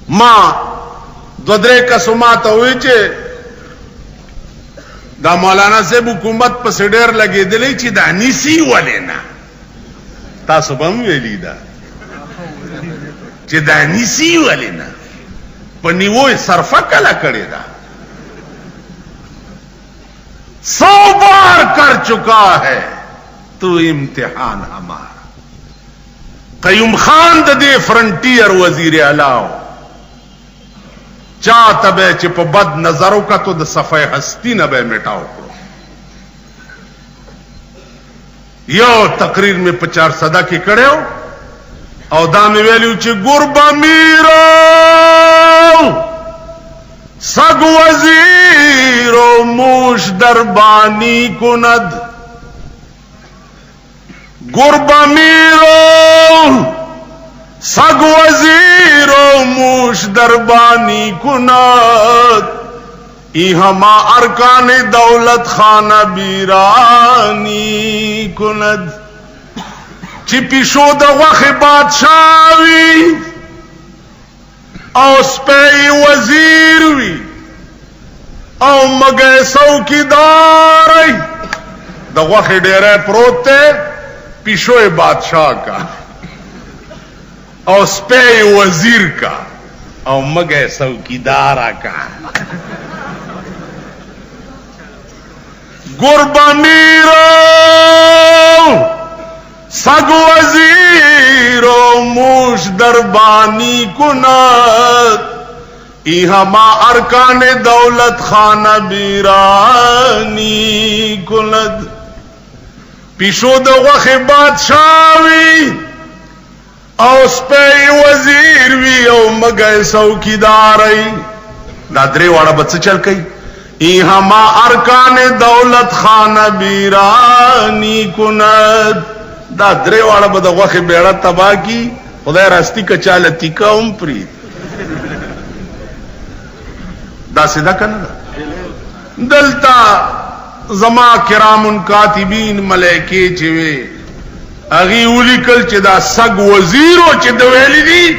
ما دو درې کسو ما ته وی چې دا مولانا صاحب حکومت پس ډېر لګېدلی چې دا نیسی ولې نه تاسو به هم ویلي ده چې دا نیسی ولې نه په نیوو صرفه کله کړې ده 100 بار کر چکا ہے تو امتحان ہمارا قیوم خان د دې فرنٹیر وزیر اعلی چاته به چې په بد نظرو کتو د صفای هستی نه به میټاو کړو یو تقریر می په 400 کې کړو او دا می ویلو چې ګوربا میرو سگ وزیر و موش دربانی کند گربا میرو سگ وزیر و موش دربانی کند ای ہما ارکان دولت خانہ بیرانی کند چی پیشو دا وخ بادشاہوی او سپی وزیر وی او مگے څوکیدار د غوښې ډیره پروت ته پیشو بادشاہ کا او سپی وزیر کا او مگے څوکیدار کا گربا میرو سگ وزیر و موش دربانی کند ای ہما ارکان دولت خانہ بیرانی کند پیشو د غوښې بادشاہوی او سپی وزیر وی او مگے څوکیداری دا درې واړه به څه چل کوي ای ہما ارکان دولت خانہ بیرانی کند دا درې واړه به د غوښې بیړه تباه کی خدای راستی که چاله تیکه هم پرید دا سیده کنه دلتا زما کرام کاتبین ملائکه چې وي اغي ولیکل چې دا سگ وزیرو چې د ویلي دي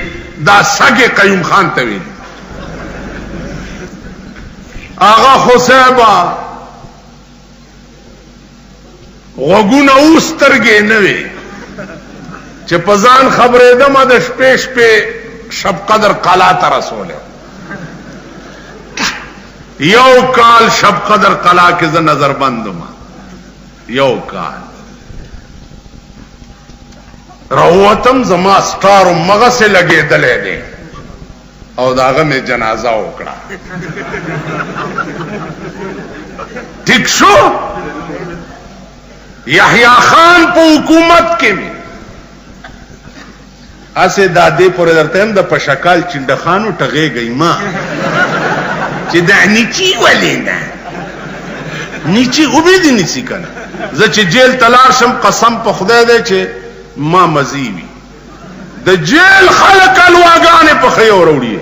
دا سگ قیوم خان ته ویلي آغا خصیبا غوګونه اوسترګې نه وي چې په ځان خبرېدم د شپې شپې شب قدر قلا ته رسوله یو کال شب قدر قلا کې زه نظر بندم یو کال روتم زما سټار مغه سے لګېدلې دي او داغه می جنازه وکړه ټیک شو یحیی خان په حکومت کې می اسه دادې پورې درته هم د پشکال چنډخانو ټغې گئی ما چې دا نیچی ولینا نیچی وبې دي نسی کنه زه چې جیل تلار شم قسم په خدای دې چې ما مزیوی د جیل خلق الواغانه په خيو وروړي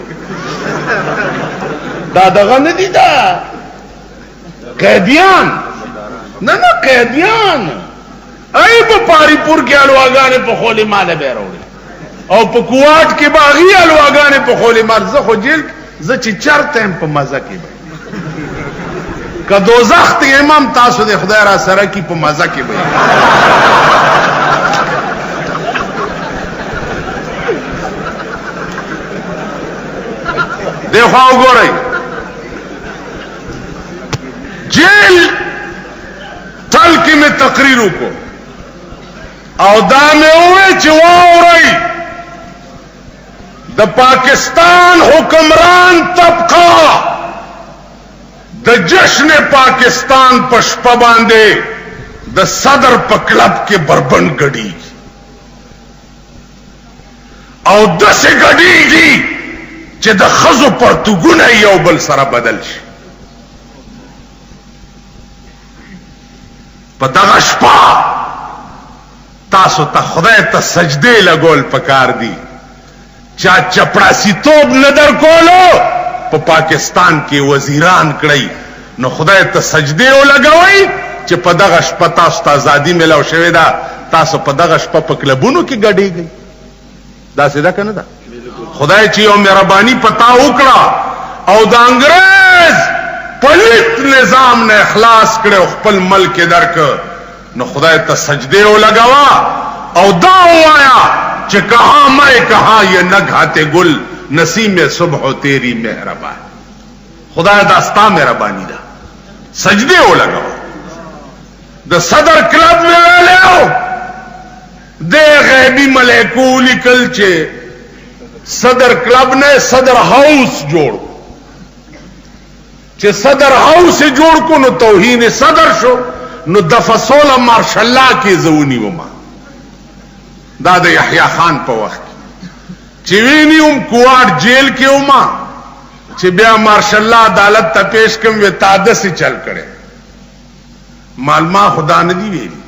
دا دغه نه دي دا قیدیان نه قیدیان ای په پاری پور کې الواغانه په خولي مال به وروړي او په کوټ کې باغی الواغانه په خولي مال زه خو جیل زه چې چرته په مزه کې به که دوزخ ته امام تاسو د خدای را سره کی په مزه کې به دیکھو گورئی جیل تل کی میں تقریروں کو او دا میں ہوئے چواؤ رئی دا پاکستان حکمران طبقہ دا جشن پاکستان پشپا باندے دا صدر پا کلب کے بربن گڑی او دس گڑی گی چې د خزو پرتګونه یو بل سره بدل شي په دغه شپه تاسو ته خدای ته سجدې لګول پکار دي چا چپړاسي توب نه در کولو په پاکستان کې وزیران کړی نو خدای ته سجدې ولګوي چې په دغه شپه تاسو ته ازادي ملو شوې ده تاسو په دغه شپه په کلبونو کې ګډېږئ دا څه ده کنه ده خدای چې یو مهرباني پتا وکړه او د انګريز پلیت نظام نه اخلاص کړو خپل ملک درک نو خدای ته سجدے لگاوا او دا وایا چې کہاں میں کہاں یہ نگہتے گل نسیم صبح تیری مہربان خدای دا ستا مہربانی دا سجدے لگاوا د صدر کلب میں ویلو دے غیبی ملیکو لکل چے صدر کلب نے صدر ہاؤس جوڑ چه صدر هاوس جوړ کو نو توهین صدر شو نو دفصول مارشل الله کې زونی وما دا د یحیی خان په وخت چې وینیوم کوارټ جیل کې وما چې بیا مارشل الله عدالت ته پیش کوم و تاده سي چل کړي مالما خدا نه دی ویلي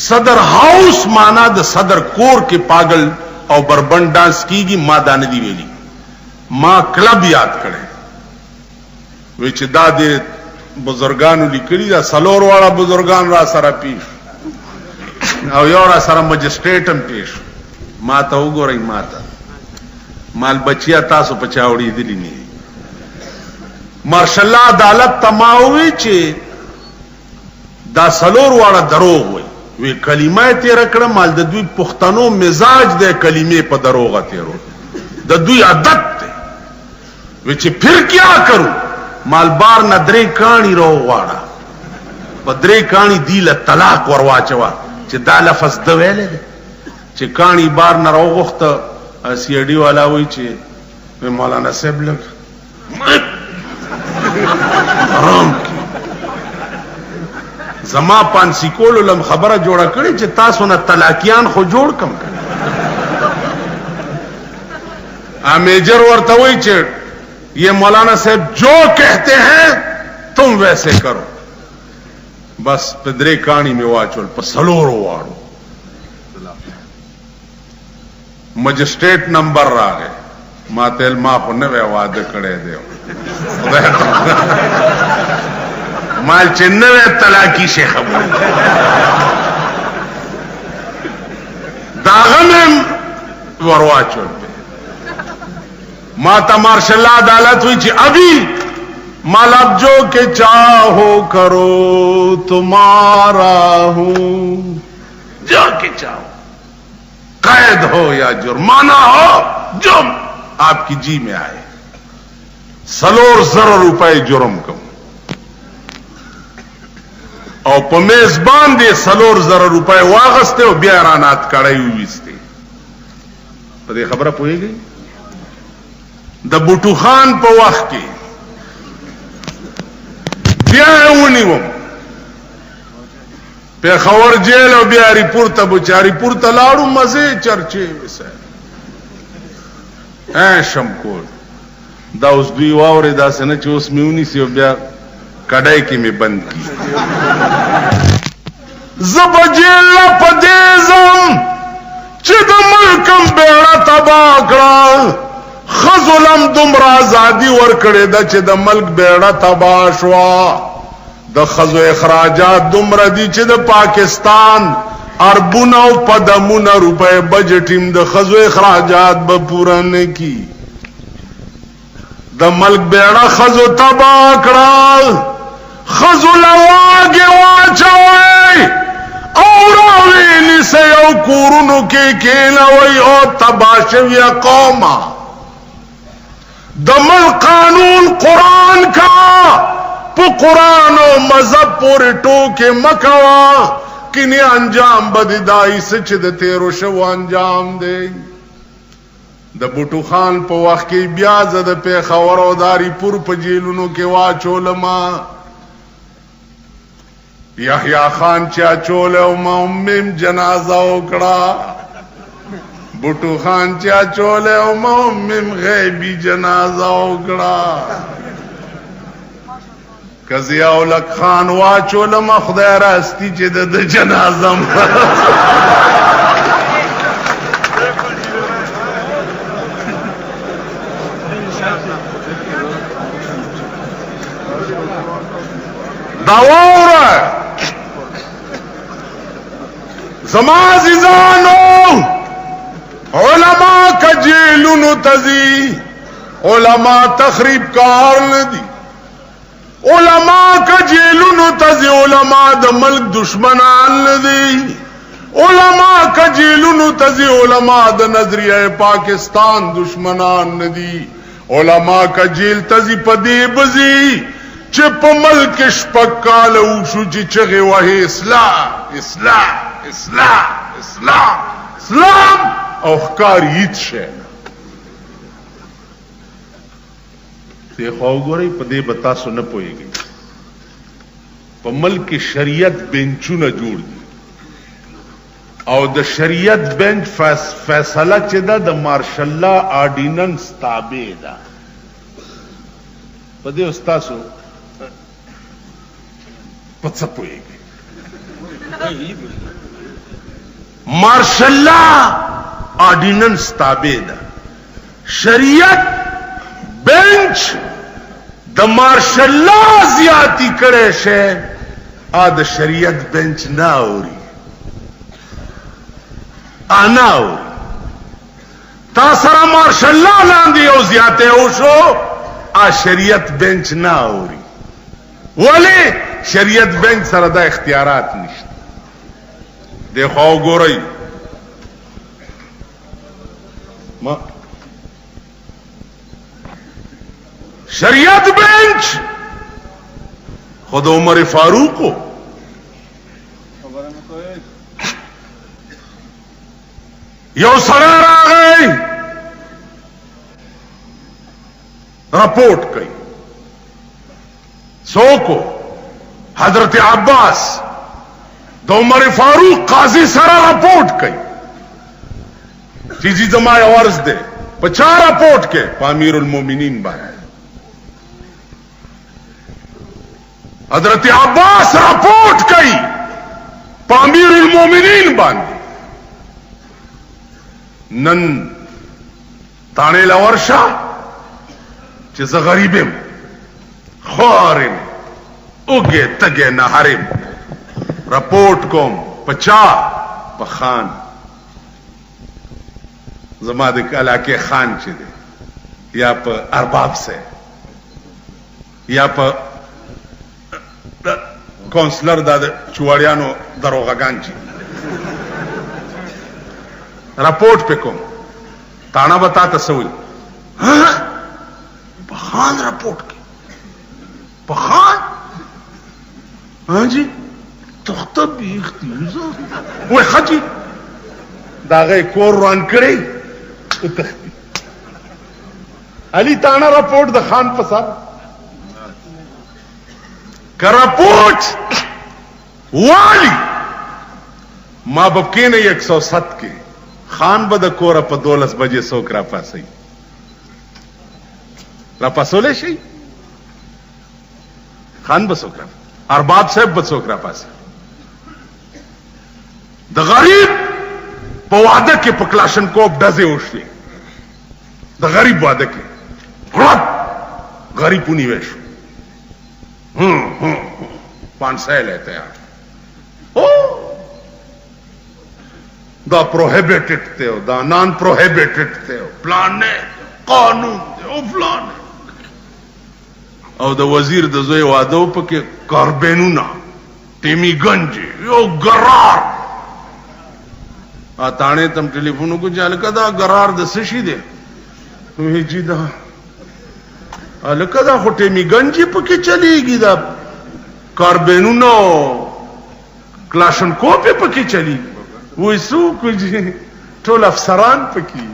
صدر هاوس معنا د صدر کور کې پاگل او بربند ډانس کیږي ما دا نه دی ویلي ما کلب یاد کړي وی چې دا د بزرگانو لیکلي دا سلور واړه بزرگان را سره پیش او یو را سره مجسټریټ هم پیش ما ته وګورئ ما ته مال بچیا تاسو پچاوړي دي نه مارشل الله عدالت تماوي چې دا سلور واړه دروغ وي کلمه تیر کړه مال د دوی پښتنو مزاج د کلمې په دروغه تیرو د دوی عادت دی وی چې پھر کیا کرو مالبار نه درې کانی رو واړه په درې کانی دی له طلاق ورواچوا چې دا لفظ د ویلې چې کانی بار نه راغخته سی ډی والا وای چې مولانا صاحب لګ حرام زما پانسی کولو لم خبره جوړه کړي چې تاسو نه طلاقیان خو جوړ کم ا میجر ورته وای چې یہ مولانا صاحب جو کہتے ہیں تم ویسے کرو بس پدرے کانی میں واچول پسلورو واڑو مجسٹریٹ نمبر را گئے ما تیل ما خو نوے وعدہ کڑے دیو مال چے نوے طلاقی سے خبر داغم ورواچول ماتا مارشل اللہ عدالت ہوئی چی ابھی مال اب جو کہ چاہو کرو تمہارا ہوں جو کہ چاہو قید ہو یا جرمانہ ہو جو آپ کی جی میں آئے سلور زر روپے جرم کم او پا میزبان دے سلور زر روپے واغستے و بیارانات کڑائی ہوئیستے پا دے خبرہ پوئے گئی د بوټو خان په وخت کې بیا ونیوم پیښور جیل او بیا ریپورت بچاری پورته لاړو مزه چرچې وسه شمکول دا اوس دوی واورې دا سنه چې اوس میونی سی بیا کډای کې می بند کی زبجیل پدېزم چې د ملکم بیړه تبا کړه خزولم دمر آزادی ورکڑے دا چه دا ملک بیڑا تباشوا دا خزو اخراجات دمر دی چه دا پاکستان اربونا و پدمونا روپے بجٹیم دا خزو اخراجات با پورا نکی دا ملک بیڑا خزو تباکڑا خزو لواگی واچوئی اوراوینی سے یو کورنو کے کینوئی او تباشوی قوما دمل قانون قرآن کا پو قرآن و مذہب پورے ٹوکے مکوا کنی انجام بددائی سچ د تیرو شو انجام دے د بوټو خان په وخت کې بیا زده پیښور او داری پور په جیلونو کې واچولما یحیی خان چا چول او مؤمن جنازه وکړه بوټو خان چا چول او مؤمن غیبی جنازه وکړه کزیا اولک خان واچولما خدای راستی چې د جنازه داوره زما عزیزانو علماء کا جیلونو تزی، علماء تخریب کار ندی، علماء کا جیلونو تزی، علماء د ملک دشمنان ندی، علماء کا جیلونو تزی، علماء د نظریہ پاکستان دشمنان ندی، علماء کا جیل تزی پدی بزی چپ ملک شپک کالو شو چی چغی وحی اسلام اسلام اسلام اسلام اسلام او خکار یت شینا دیکھو گوری پدی بتا سو نہ پوئے گی پا ملک شریعت بینچو نہ جوڑ دی او د شریعت بینچ فیصلہ چی دا د مارشاللہ آرڈیننس تابع دا پدی استاسو پتسا پوئے گی مارشاللہ آرڈیننس تابع دا شریعت بینچ د مارشاللہ زیادتی کرے شے آد شریعت بینچ نہ اوری آنا اوری تا سرا مارشاللہ لاندی او زیادتے او شو آ شریعت بینچ نہ اوری ولی شریعت بینچ سره دا اختیارات نشته دیکھو گو رئی شریعت بینچ خود عمر فاروق کو یو سره راغی رپورٹ کئی سو کو حضرت عباس دو عمر فاروق قاضی سرا رپورٹ کئی چیزی زمائے عرض دے پچا رپورٹ کے پامیر المومنین باندھے حضرت عباس رپورٹ کئی پامیر المومنین باندھے نن تانے لورشا چیز غریبیم خوارم اگے تگے نہارم رپورٹ کوم پچا پخان زمادک علاقے خان چی دے یا پا ارباب سے یا پا کونسلر دا چواریانو دروغگان چی رپورٹ پہ کوم تانا بتا تسوئی پخان رپورٹ کی پخان ہاں جی تختہ بیخ دیوزا وہ خجی داغے کور روان کرے تختی علی تانا رپورٹ دا خان پسار کا رپورٹ والی ماں بپکے نے 107 کے خان بدا کورا پا 12 بجے سوک را پاسی را پاسولے شئی خان بسوک را ارباب صاحب بسوک را پاسی دا غریب پا وعدہ کے پا کلاشن کوب ڈزے اوشوی دا غریب وعدہ کے غریب پونی ویشو پانسائے لیتے ہیں دا پروہیبیٹڈ تے ہو دا نان پروہیبیٹڈ تے ہو پلان نے قانون تے ہو فلان او دا وزیر دا زوی وعدو پا کہ کاربینونا تیمی گنجی یو گرار آتانے تم ٹیلیفونو کو جالکا دا گرار دا سشی دے وہی جی دا لکا دا خو تیمی گنجی پا کی چلی گی دا کاربینونا کلاشن کوپی پا کی چلی گی وہ سو کو جی ٹول افسران پکی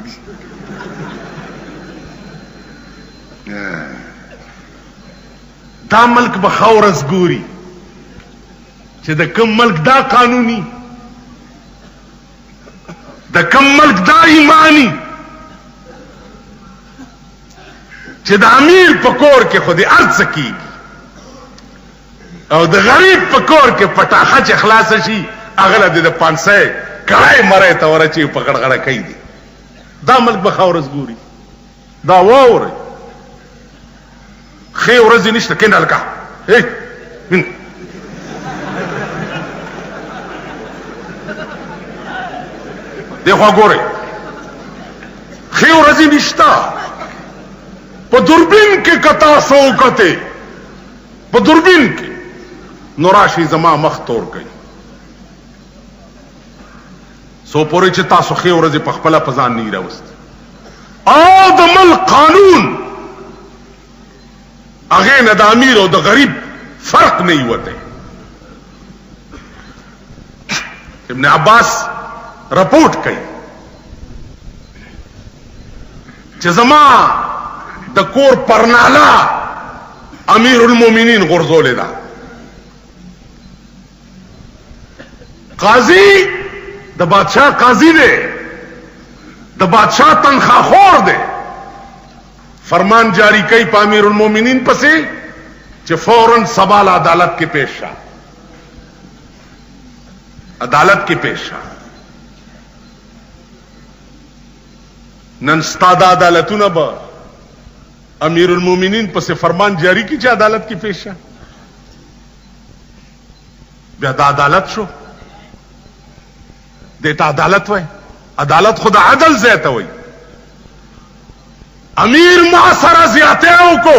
دا ملک بخورز گوری چه دا کم ملک دا قانونی دا کم ملک دا ایمانی چه دا امیر پکور کے خودی ارد سکی او دا غریب پکور کے پٹاخا چه اخلاص شی اغلا دی دا پانسائے کڑائی مرے تورا چی پکڑ گڑا کئی دی دا ملک بخورز گوری دا واو رئی خی ورزی نشتا کن لکا دیکھو گو رئی خی ورځې نشتا په دوربین کې کتا سو کته په دوربین کې نو راشي زما مخ تور کوي سو پورې چې تاسو خی ورځې په خپل پزان نه راوست او د ملک قانون هغه نه د امیر او د غریب فرق نه وته ابن عباس رپورٹ کوي چې زما د کور پرنالا امیر المؤمنین غرزولې ده قاضي د بادشاہ قاضي دی د بادشاہ تنخواہ خور دی فرمان جاری کوي په امیر المؤمنین پسې چې فوراً سبال عدالت کې پیش شه عدالت کې پیش شه نن ستاد عدالتونه به امیر المؤمنین پسې فرمان جاری کی چې عدالت کې پیش شه بیا د عدالت شو دیتا عدالت وای عدالت خود عدل زیته وای امیر ما سره زیاته کو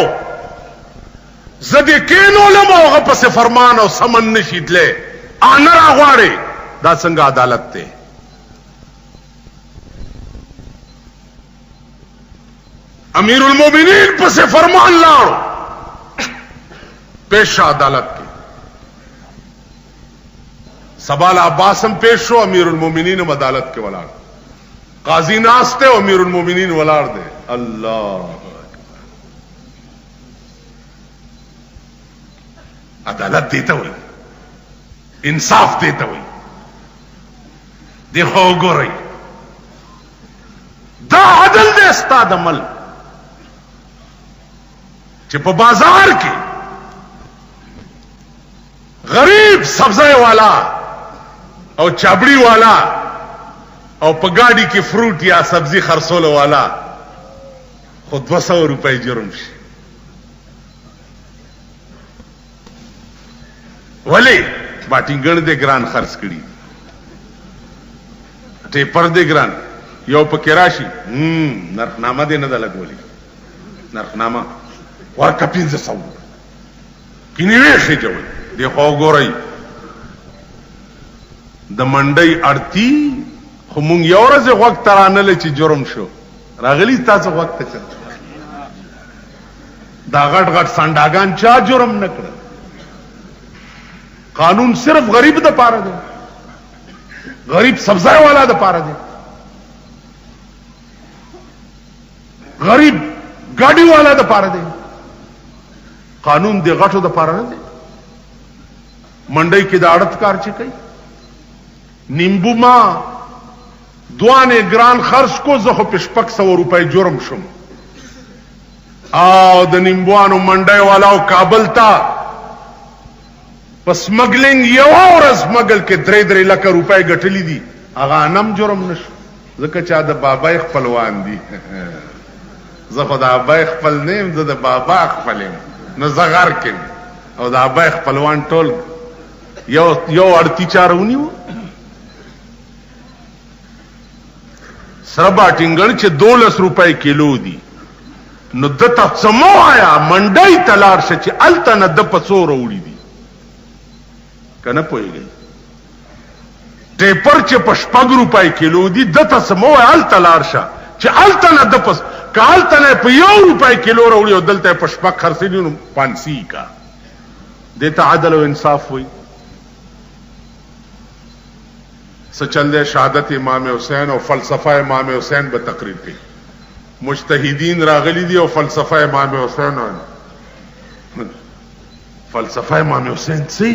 زدی کینو لموغه پس فرمان او سمن نشیدله ان را غواړي دا څنګه عدالت ته امیر المؤمنین پس فرمان لاړو پیش عدالت کې سبال عباسم پیش شو امیر المؤمنین عدالت کې ولاړ قاضی ناسته امیر المؤمنین ولاړ دے الله عدالت دیتا ہوئی انصاف دیتا ہوئی دیکھو گو رہی دا عدل دے استاد عمل چپ بازار کی غریب سبزے والا اور چابڑی والا اور پگاڑی کی فروٹ یا سبزی خرسول والا خود 200 روپے جرم شي ولی باټینګړ دې ګران خرڅ کړي ټیپر دې ګران یو پکې راشي نرخنامه دې نه لګولي نرخنامه ورکه 1500 کینی ویښې جوړ دې خو ګورئ د منډي اړتي خو مونږ یو ورځ وخت ترانه لې چې جرم شو راغلی تاسو وخت ته دا غټ غټ سانډاګان چا جرم نکړ قانون صرف غریب د پاره دی غریب سبزای والا د پاره دی غریب گاډي والا د پاره دی قانون د غټو د پاره نه دی منډي کې د اړت کار چي کوي نیمبو ما دوانه ګران خرڅ کو زه خو په 600 روپے جرم شم او د نیمبوانو منډي والا او کابل تا پس سمګلینګ یو ورځ مګل کې 3 لک روپے ګټلې دي هغه نم جرم نشو ځکه چې د بابا خپلوان دي زه خدای بابا خپل نیم زه د بابا خپلم نو زغر کې او د بابا خپلوان ټول یو اړتي چارونی و سربا ټینګل چې 12 روپے کیلو دي نو دته سمو آیا منډي تلار ش چې الته نه د پڅو وروړي دي کنه پويږي ټیپر چې 5 روپے کیلو دي دته سمو الته لار ش چې الته نه د پڅ کالته نه په 1 روپے کیلو وروړي او دلته 5 خرڅي نو 500 کا دته عدل او انصاف وي سچندے شہادت امام حسین اور فلسفہ امام حسین بہ تقریر کی مجتہدین راغلی دی اور فلسفہ امام حسین فلسفہ امام حسین سی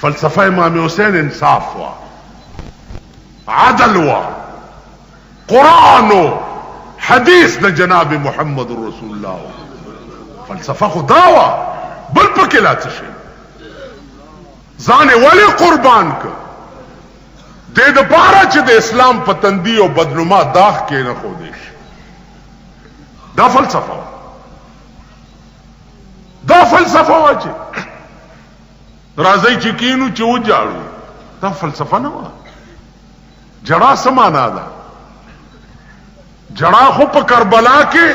فلسفہ امام حسین انصاف ہوا عدل ہوا قرآن و حدیث نے جناب محمد رسول اللہ فلسفہ خدا ہوا بل پکلا چشے زانے والے قربان کا دے د پارا چې د اسلام پتندی او بدنما داغ کې نه خو دیش دا فلسفه چې راځي چې کینو چې وځاړو دا فلسفه نه و جړه سمانا ده جڑا خو په کربلا کې